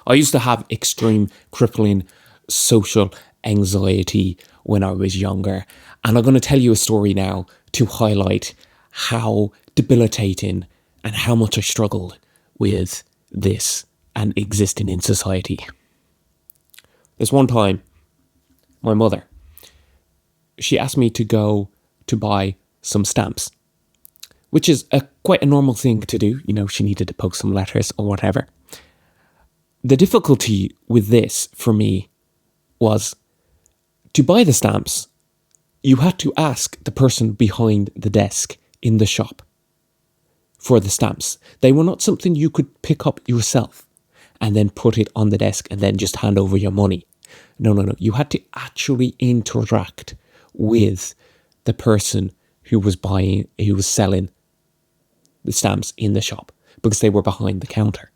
I used to have extreme crippling social anxiety when I was younger. And I'm going to tell you a story now to highlight how debilitating and how much I struggled with this and existing in society. There's one time, my mother, she asked me to go to buy some stamps, which is quite a normal thing to do. You know, she needed to post some letters or whatever. The difficulty with this for me was to buy the stamps, you had to ask the person behind the desk in the shop for the stamps. They were not something you could pick up yourself and then put it on the desk and then just hand over your money. No. You had to actually interact with the person who was selling the stamps in the shop because they were behind the counter.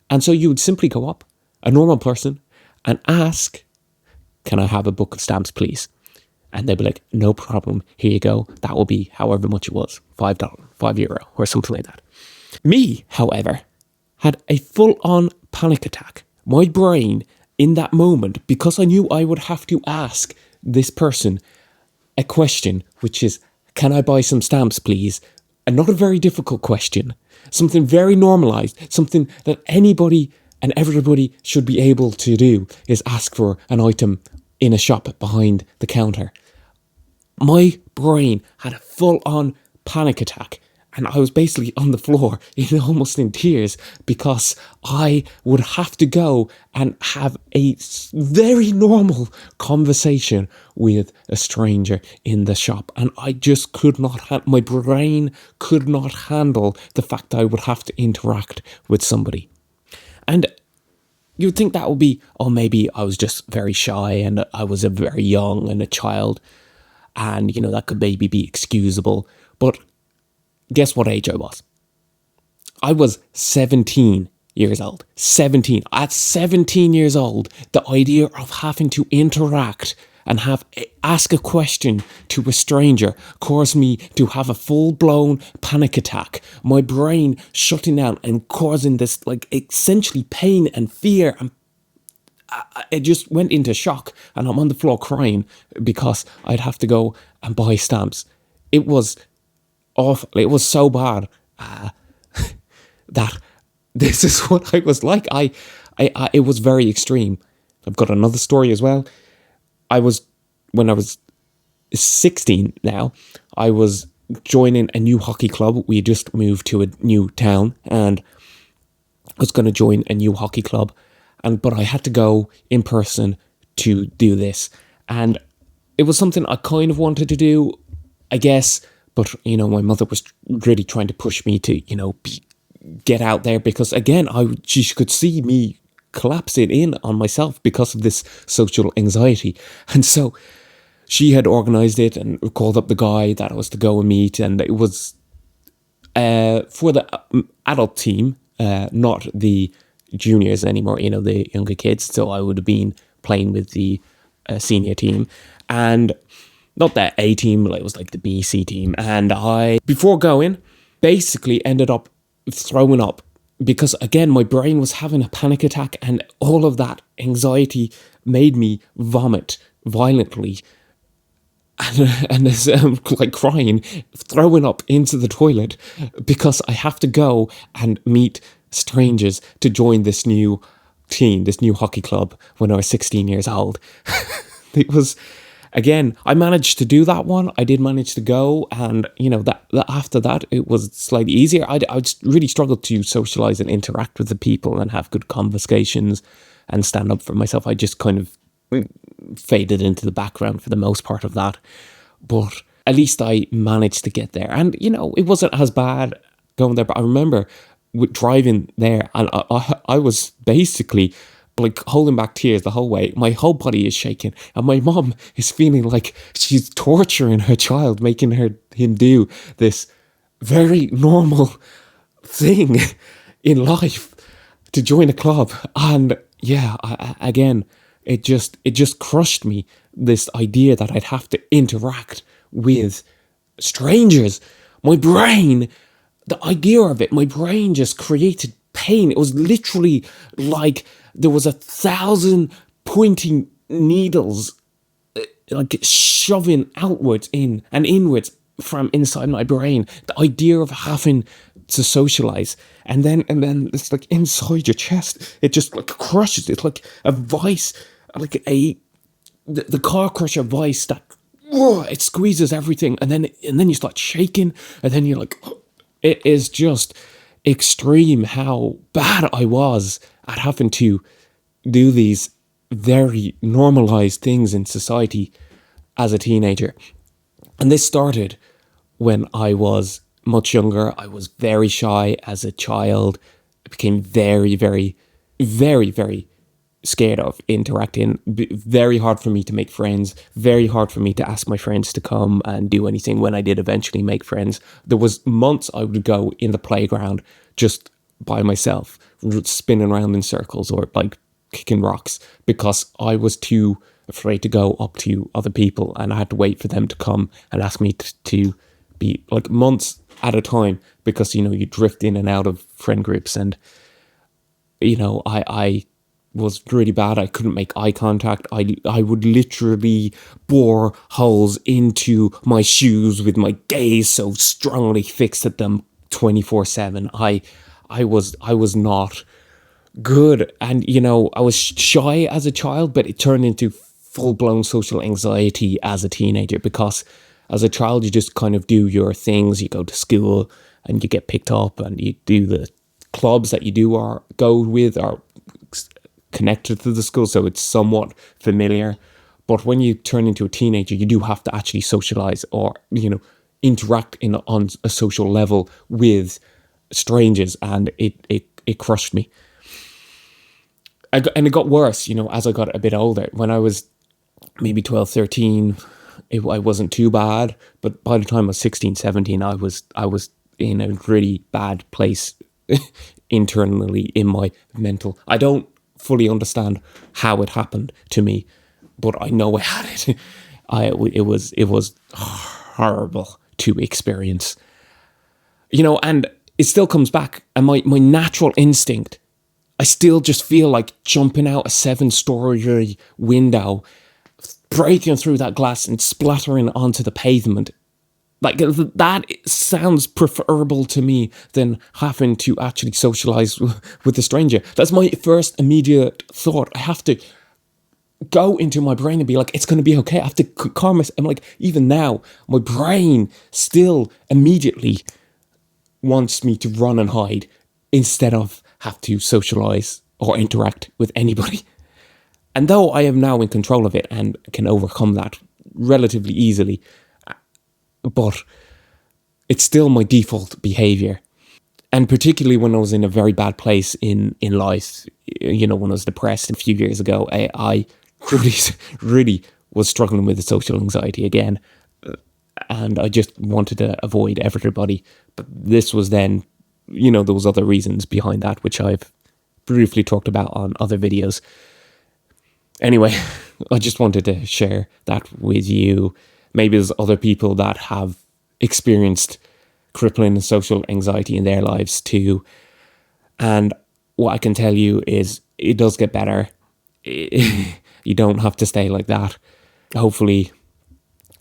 And so you would simply go up, a normal person, and ask, "Can I have a book of stamps, please?" And they'd be like, "No problem, here you go. That will be however much it was, $5, €5 or something like that." Me, however, had a full-on panic attack. My brain, in that moment, because I knew I would have to ask this person a question, which is, "Can I buy some stamps, please?" And not a very difficult question, something very normalized, something that anybody and everybody should be able to do, is ask for an item in a shop behind the counter. My brain had a full-on panic attack, and I was basically on the floor, almost in tears, because I would have to go and have a very normal conversation with a stranger in the shop. And I just could not, my brain could not handle the fact that I would have to interact with somebody. And you'd think that would be, oh, maybe I was just very shy and I was a very young and a child, and, that could maybe be excusable. But guess what age I was? I was 17 years old. 17. At 17 years old, the idea of having to interact and ask a question to a stranger caused me to have a full-blown panic attack. My brain shutting down and causing this, essentially pain and fear, and it just went into shock, and I'm on the floor crying because I'd have to go and buy stamps. It was awful. It was so bad that this is what I was like. It was very extreme. I've got another story as well. When I was 16 now, I was joining a new hockey club. We just moved to a new town, and I was going to join a new hockey club, but I had to go in person to do this. And it was something I kind of wanted to do, I guess, but, my mother was really trying to push me to, get out there, because, again, she could see me collapsing in on myself because of this social anxiety. And so she had organised it and called up the guy that I was to go and meet, and it was for the adult team, not the juniors anymore, the younger kids. So I would have been playing with the senior team, and not the A team, it was the B, C team. And I, before going, basically ended up throwing up because, again, my brain was having a panic attack, and all of that anxiety made me vomit violently. And as crying, throwing up into the toilet because I have to go and meet strangers to join this new team, this new hockey club when I was 16 years old. It was, again, I managed to do that one. I did manage to go, and that after that it was slightly easier. I just really struggled to socialize and interact with the people and have good conversations and stand up for myself. I just kind of faded into the background for the most part of that, but at least I managed to get there. And it wasn't as bad going there, but I remember driving there, and I was basically holding back tears the whole way. My whole body is shaking, and my mom is feeling like she's torturing her child, making him do this very normal thing in life to join a club. And yeah, again, it just crushed me, this idea that I'd have to interact with strangers. My brain, the idea of it, my brain just created pain. It was literally like there was 1,000 pointing needles like shoving outwards in and inwards from inside my brain. The idea of having to socialize, and then it's like inside your chest, it just like crushes. It's like a vice, like the car crusher vice that it squeezes everything, and then you start shaking, and then you're like, it is just extreme how bad I was at having to do these very normalized things in society as a teenager. And this started when I was much younger. I was very shy as a child. I became very, very, very, very scared of interacting. Very hard for me to make friends. Very hard for me to ask my friends to come and do anything when I did eventually make friends. There was months I would go in the playground just by myself, spinning around in circles or like kicking rocks because I was too afraid to go up to other people, and I had to wait for them to come and ask me to be like months at a time, because you drift in and out of friend groups, and I was really bad. I couldn't make eye contact. I would literally bore holes into my shoes with my gaze so strongly fixed at them 24/7. I was not good, and I was shy as a child, but it turned into full-blown social anxiety as a teenager, because as a child you just kind of do your things. You go to school and you get picked up, and you do the clubs that you do or go with are connected to the school, so it's somewhat familiar. But when you turn into a teenager, you do have to actually socialize, or interact on a social level with strangers, and it crushed me. And it got worse, as I got a bit older. When I was maybe 12, 13, I wasn't too bad. But by the time I was 16, 17, I was in a really bad place internally in my mental. I don't fully understand how it happened to me, but I know I had it. It was horrible to experience. And it still comes back. And my natural instinct, I still just feel like jumping out a 7-story window, breaking through that glass and splattering onto the pavement. Like, that sounds preferable to me than having to actually socialize with a stranger. That's my first immediate thought. I have to go into my brain and be like, it's going to be okay. I have to calm myself. I'm like, even now, my brain still immediately wants me to run and hide instead of have to socialize or interact with anybody. And though I am now in control of it and can overcome that relatively easily, but it's still my default behavior. And particularly when I was in a very bad place in life, when I was depressed a few years ago, I really, really was struggling with the social anxiety again. And I just wanted to avoid everybody. But this was then, there was other reasons behind that, which I've briefly talked about on other videos. Anyway, I just wanted to share that with you. Maybe there's other people that have experienced crippling social anxiety in their lives too. And what I can tell you is it does get better. You don't have to stay like that. Hopefully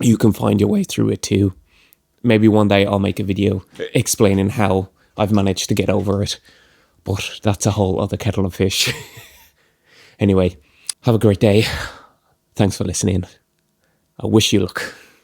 you can find your way through it too. Maybe one day I'll make a video explaining how I've managed to get over it. But that's a whole other kettle of fish. Anyway, have a great day. Thanks for listening. I wish you luck.